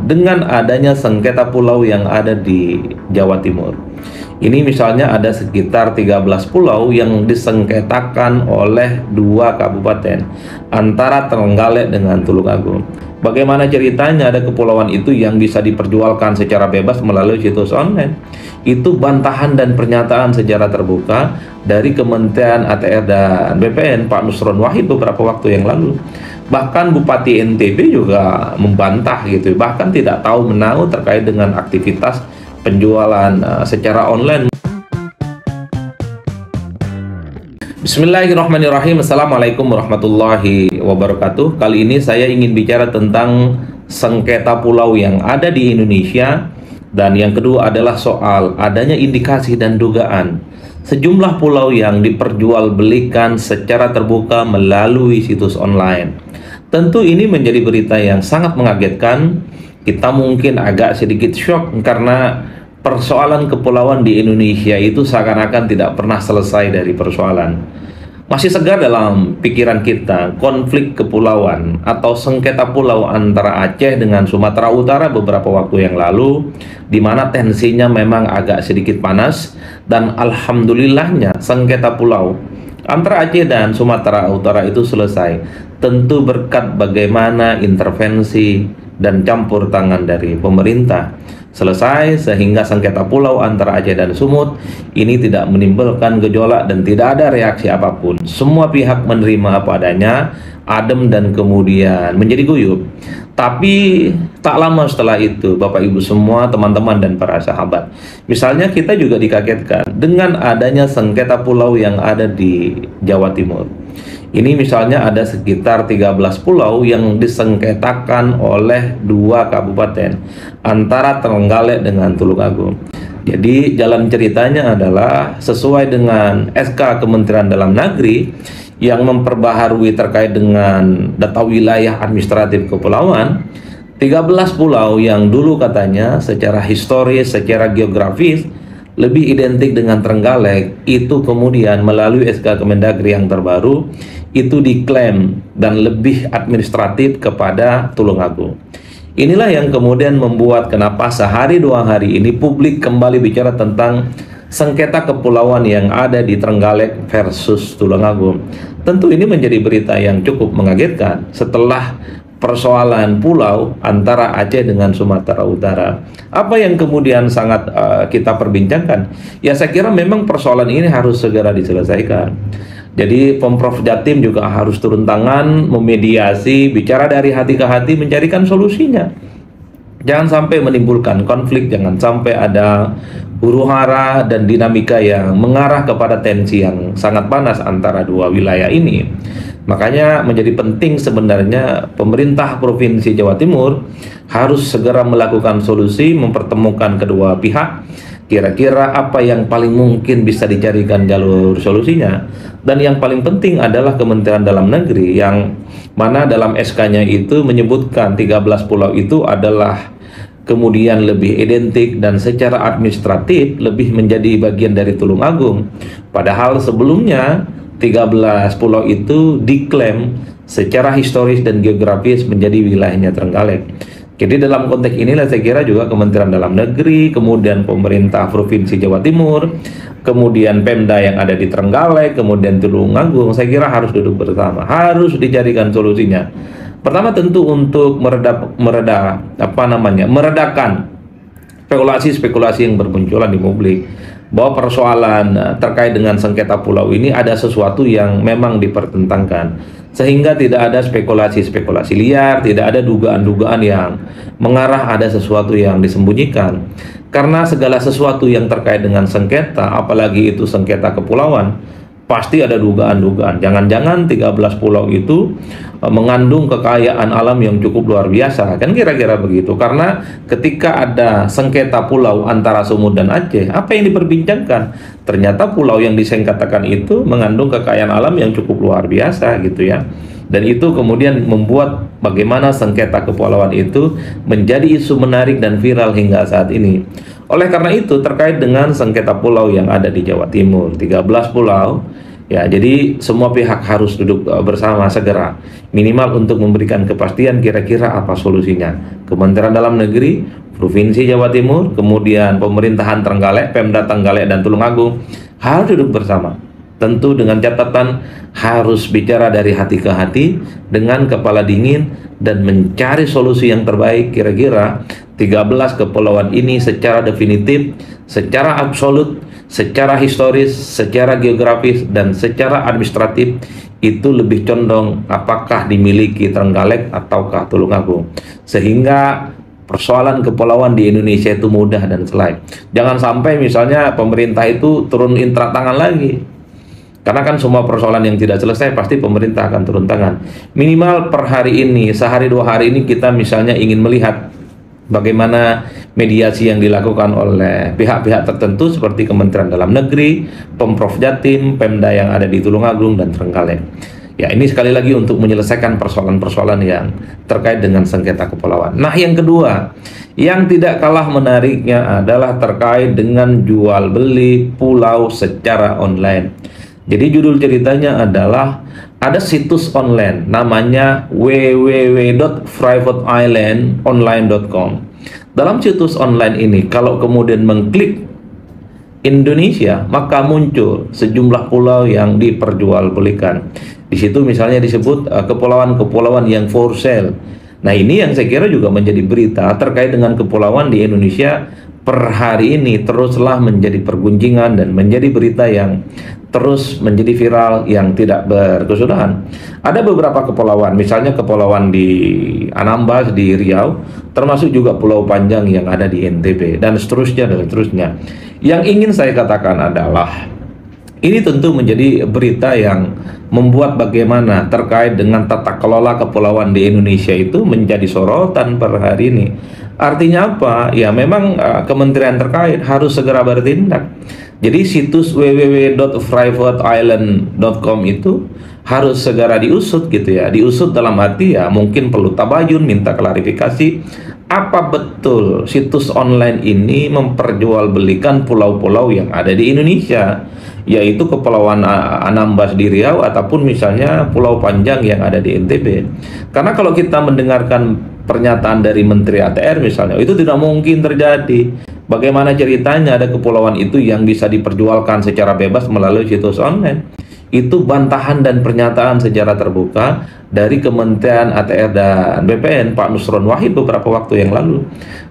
dengan adanya sengketa pulau yang ada di Jawa Timur. Ini misalnya ada sekitar 13 pulau yang disengketakan oleh dua kabupaten antara Trenggalek dengan Tulungagung. Bagaimana ceritanya ada kepulauan itu yang bisa diperjualkan secara bebas melalui situs online? Itu bantahan dan pernyataan secara terbuka dari Kementerian ATR dan BPN Pak Nusron Wahid beberapa waktu yang lalu. Bahkan Bupati NTB juga membantah gitu, bahkan tidak tahu menahu terkait dengan aktivitas penjualan secara online. Bismillahirrahmanirrahim. Assalamualaikum warahmatullahi wabarakatuh. Kali ini saya ingin bicara tentang sengketa pulau yang ada di Indonesia, dan yang kedua adalah soal adanya indikasi dan dugaan sejumlah pulau yang diperjualbelikan secara terbuka melalui situs online. Tentu ini menjadi berita yang sangat mengagetkan. Kita mungkin agak sedikit shock karena persoalan kepulauan di Indonesia itu seakan-akan tidak pernah selesai dari persoalan. Masih segar dalam pikiran kita konflik kepulauan atau sengketa pulau antara Aceh dengan Sumatera Utara beberapa waktu yang lalu, di mana tensinya memang agak sedikit panas, dan alhamdulillahnya sengketa pulau antara Aceh dan Sumatera Utara itu selesai, tentu berkat bagaimana intervensi dan campur tangan dari pemerintah. Selesai sehingga sengketa pulau antara Aceh dan Sumut ini tidak menimbulkan gejolak dan tidak ada reaksi apapun. Semua pihak menerima apa adanya, adem, dan kemudian menjadi guyup. Tapi tak lama setelah itu, Bapak Ibu semua, teman-teman dan para sahabat, misalnya kita juga dikagetkan dengan adanya sengketa pulau yang ada di Jawa Timur. Ini misalnya ada sekitar 13 pulau yang disengketakan oleh dua kabupaten antara Trenggalek dengan Tulungagung. Jadi jalan ceritanya adalah sesuai dengan SK Kementerian Dalam Negeri yang memperbaharui terkait dengan data wilayah administratif kepulauan. 13 pulau yang dulu katanya secara historis, secara geografis lebih identik dengan Trenggalek, itu kemudian melalui SK Kemendagri yang terbaru itu diklaim dan lebih administratif kepada Tulungagung. Inilah yang kemudian membuat kenapa sehari dua hari ini publik kembali bicara tentang sengketa kepulauan yang ada di Trenggalek versus Tulungagung. Tentu ini menjadi berita yang cukup mengagetkan setelah persoalan pulau antara Aceh dengan Sumatera Utara. Apa yang kemudian sangat kita perbincangkan? Ya, saya kira memang persoalan ini harus segera diselesaikan. Jadi Pemprov Jatim juga harus turun tangan, memediasi, bicara dari hati ke hati, mencarikan solusinya. Jangan sampai menimbulkan konflik, jangan sampai ada huru-hara dan dinamika yang mengarah kepada tensi yang sangat panas antara dua wilayah ini. Makanya menjadi penting sebenarnya pemerintah Provinsi Jawa Timur harus segera melakukan solusi, mempertemukan kedua pihak. Kira-kira apa yang paling mungkin bisa dicarikan jalur solusinya. Dan yang paling penting adalah Kementerian Dalam Negeri yang mana dalam SK-nya itu menyebutkan 13 pulau itu adalah kemudian lebih identik dan secara administratif lebih menjadi bagian dari Tulungagung. Padahal sebelumnya 13 pulau itu diklaim secara historis dan geografis menjadi wilayahnya Trenggalek. Jadi dalam konteks inilah saya kira juga Kementerian Dalam Negeri, kemudian pemerintah Provinsi Jawa Timur, kemudian Pemda yang ada di Trenggalek, kemudian Tulungagung, saya kira harus duduk bersama, harus dicarikan solusinya. Pertama tentu untuk meredakan spekulasi-spekulasi yang bermunculan di publik bahwa persoalan terkait dengan sengketa pulau ini ada sesuatu yang memang dipertentangkan, sehingga tidak ada spekulasi-spekulasi liar, tidak ada dugaan-dugaan yang mengarah ada sesuatu yang disembunyikan. Karena segala sesuatu yang terkait dengan sengketa, apalagi itu sengketa kepulauan, pasti ada dugaan-dugaan. Jangan-jangan 13 pulau itu mengandung kekayaan alam yang cukup luar biasa, kan kira-kira begitu. Karena ketika ada sengketa pulau antara Sumut dan Aceh, apa yang diperbincangkan? Ternyata pulau yang disengketakan itu mengandung kekayaan alam yang cukup luar biasa gitu ya. Dan itu kemudian membuat bagaimana sengketa kepulauan itu menjadi isu menarik dan viral hingga saat ini. Oleh karena itu, terkait dengan sengketa pulau yang ada di Jawa Timur, 13 pulau Ya, jadi semua pihak harus duduk bersama segera, minimal untuk memberikan kepastian kira-kira apa solusinya. Kementerian Dalam Negeri, Provinsi Jawa Timur, kemudian pemerintahan Trenggalek, Pemda Trenggalek dan Tulungagung harus duduk bersama. Tentu dengan catatan harus bicara dari hati ke hati, dengan kepala dingin, dan mencari solusi yang terbaik. Kira-kira 13 kepulauan ini secara definitif, secara absolut, secara historis, secara geografis, dan secara administratif itu lebih condong apakah dimiliki Trenggalek ataukah Tulungagung, sehingga persoalan kepulauan di Indonesia itu mudah dan selesai. Jangan sampai misalnya pemerintah itu turun intra tangan lagi, karena kan semua persoalan yang tidak selesai pasti pemerintah akan turun tangan. Minimal per hari ini, sehari 2 hari ini kita misalnya ingin melihat bagaimana mediasi yang dilakukan oleh pihak-pihak tertentu seperti Kementerian Dalam Negeri, Pemprov Jatim, Pemda yang ada di Tulungagung dan Trenggalek. Ya, ini sekali lagi untuk menyelesaikan persoalan-persoalan yang terkait dengan sengketa kepulauan. Nah, yang kedua, yang tidak kalah menariknya adalah terkait dengan jual beli pulau secara online. Jadi judul ceritanya adalah ada situs online namanya www.privateislandonline.com. Dalam situs online ini, kalau kemudian mengklik Indonesia, maka muncul sejumlah pulau yang diperjualbelikan. Di situ misalnya disebut kepulauan-kepulauan yang for sale. Nah, ini yang saya kira juga menjadi berita terkait dengan kepulauan di Indonesia per hari ini teruslah menjadi pergunjingan dan menjadi berita yang terus menjadi viral yang tidak berkesudahan. Ada beberapa kepulauan, misalnya kepulauan di Anambas di Riau, termasuk juga Pulau Panjang yang ada di NTB, dan seterusnya dan seterusnya. Yang ingin saya katakan adalah ini tentu menjadi berita yang membuat bagaimana terkait dengan tata kelola kepulauan di Indonesia itu menjadi sorotan per hari ini. Artinya apa? Ya memang kementerian terkait harus segera bertindak. Jadi situs www.privateisland.com itu harus segera diusut gitu ya. Diusut dalam arti ya mungkin perlu tabayun, minta klarifikasi apa betul situs online ini memperjualbelikan pulau-pulau yang ada di Indonesia, yaitu Kepulauan Anambas di Riau ataupun misalnya Pulau Panjang yang ada di NTB. Karena kalau kita mendengarkan pernyataan dari Menteri ATR misalnya, itu tidak mungkin terjadi. Bagaimana ceritanya ada kepulauan itu yang bisa diperjualkan secara bebas melalui situs online? Itu bantahan dan pernyataan secara terbuka dari Kementerian ATR dan BPN Pak Nusron Wahid beberapa waktu yang lalu.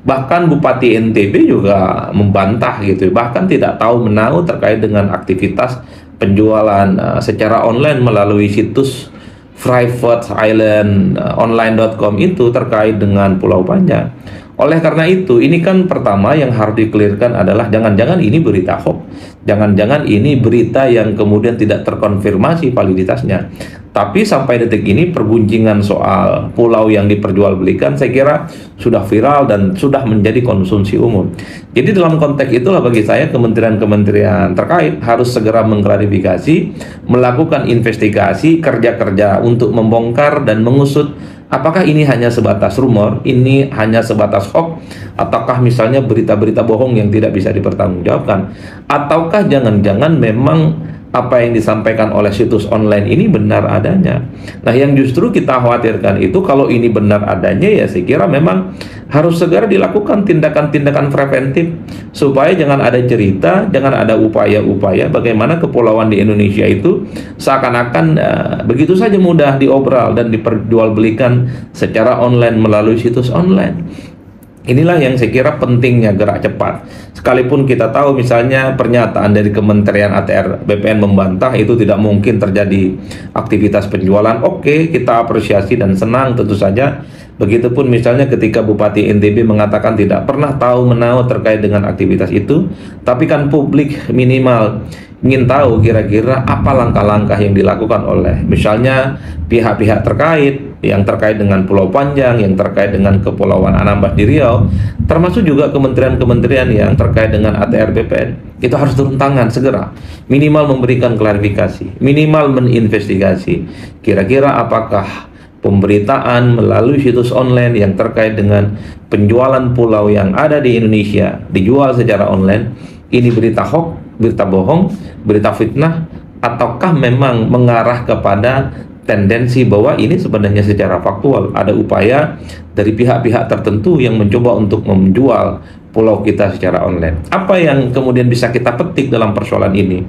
Bahkan Bupati NTB juga membantah gitu, bahkan tidak tahu menahu terkait dengan aktivitas penjualan secara online melalui situs privateislandonline.com itu terkait dengan Pulau Panjang. Oleh karena itu, ini kan pertama yang harus dikelirkan adalah jangan-jangan ini berita hoax, jangan-jangan ini berita yang kemudian tidak terkonfirmasi validitasnya. Tapi sampai detik ini pergunjingan soal pulau yang diperjualbelikan saya kira sudah viral dan sudah menjadi konsumsi umum. Jadi dalam konteks itulah bagi saya kementerian-kementerian terkait harus segera mengklarifikasi, melakukan investigasi, kerja-kerja untuk membongkar dan mengusut apakah ini hanya sebatas rumor, ini hanya sebatas hoax, ataukah misalnya berita-berita bohong yang tidak bisa dipertanggungjawabkan, ataukah jangan-jangan memang apa yang disampaikan oleh situs online ini benar adanya. Nah, yang justru kita khawatirkan itu kalau ini benar adanya ya saya kira memang harus segera dilakukan tindakan-tindakan preventif supaya jangan ada cerita, jangan ada upaya-upaya bagaimana kepulauan di Indonesia itu seakan-akan begitu saja mudah diobral dan diperjualbelikan secara online melalui situs online. Inilah yang saya kira pentingnya gerak cepat. Sekalipun kita tahu misalnya pernyataan dari Kementerian ATR BPN membantah itu tidak mungkin terjadi aktivitas penjualan. Oke, kita apresiasi dan senang tentu saja. Begitupun misalnya ketika Bupati NTB mengatakan tidak pernah tahu menahu terkait dengan aktivitas itu. Tapi kan publik minimal ingin tahu kira-kira apa langkah-langkah yang dilakukan oleh misalnya pihak-pihak terkait yang terkait dengan Pulau Panjang, yang terkait dengan Kepulauan Anambas di Riau, termasuk juga kementerian-kementerian yang terkait dengan ATR BPN. Itu harus turun tangan segera, minimal memberikan klarifikasi, minimal meninvestigasi kira-kira apakah pemberitaan melalui situs online yang terkait dengan penjualan pulau yang ada di Indonesia dijual secara online ini berita hoax, berita bohong, berita fitnah, ataukah memang mengarah kepada tendensi bahwa ini sebenarnya secara faktual ada upaya dari pihak-pihak tertentu yang mencoba untuk menjual pulau kita secara online. Apa yang kemudian bisa kita petik dalam persoalan ini?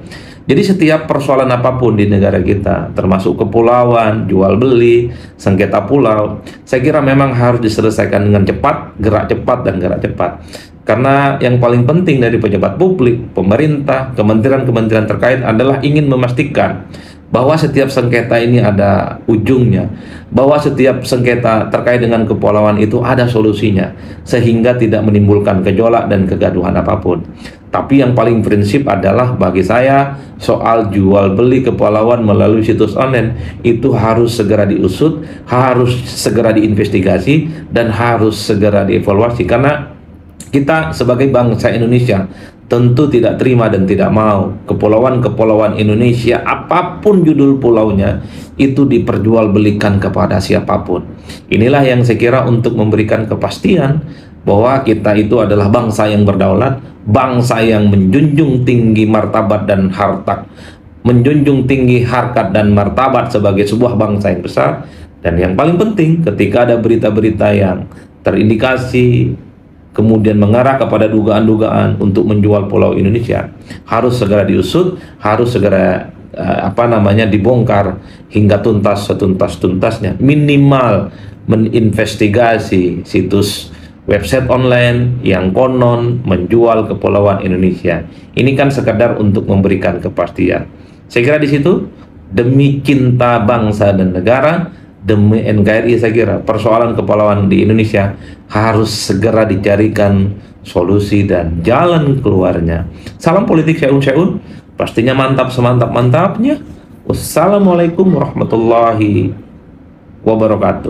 Jadi setiap persoalan apapun di negara kita, termasuk kepulauan, jual beli, sengketa pulau, saya kira memang harus diselesaikan dengan cepat, gerak cepat dan gerak cepat. Karena yang paling penting dari pejabat publik, pemerintah, kementerian-kementerian terkait adalah ingin memastikan bahwa setiap sengketa ini ada ujungnya, bahwa setiap sengketa terkait dengan kepulauan itu ada solusinya, sehingga tidak menimbulkan gejolak dan kegaduhan apapun. Tapi yang paling prinsip adalah bagi saya soal jual beli kepulauan melalui situs online itu harus segera diusut, harus segera diinvestigasi, dan harus segera dievaluasi. Karena kita sebagai bangsa Indonesia tentu tidak terima dan tidak mau kepulauan-kepulauan Indonesia, apapun judul pulaunya, itu diperjualbelikan kepada siapapun. Inilah yang saya kira untuk memberikan kepastian bahwa kita itu adalah bangsa yang berdaulat, bangsa yang menjunjung tinggi martabat dan harkat, menjunjung tinggi harkat dan martabat sebagai sebuah bangsa yang besar. Dan yang paling penting, ketika ada berita-berita yang terindikasi kemudian mengarah kepada dugaan-dugaan untuk menjual pulau Indonesia, harus segera diusut, harus segera dibongkar hingga tuntas setuntas-tuntasnya. Minimal meninvestigasi situs website online yang konon menjual kepulauan Indonesia. Ini kan sekedar untuk memberikan kepastian. Saya kira di situ demi cinta bangsa dan negara, demi NKRI, saya kira persoalan kepulauan di Indonesia harus segera dicarikan solusi dan jalan keluarnya. Salam politik Syaun-Syaun, pastinya mantap semantap-mantapnya. Wassalamualaikum warahmatullahi wabarakatuh.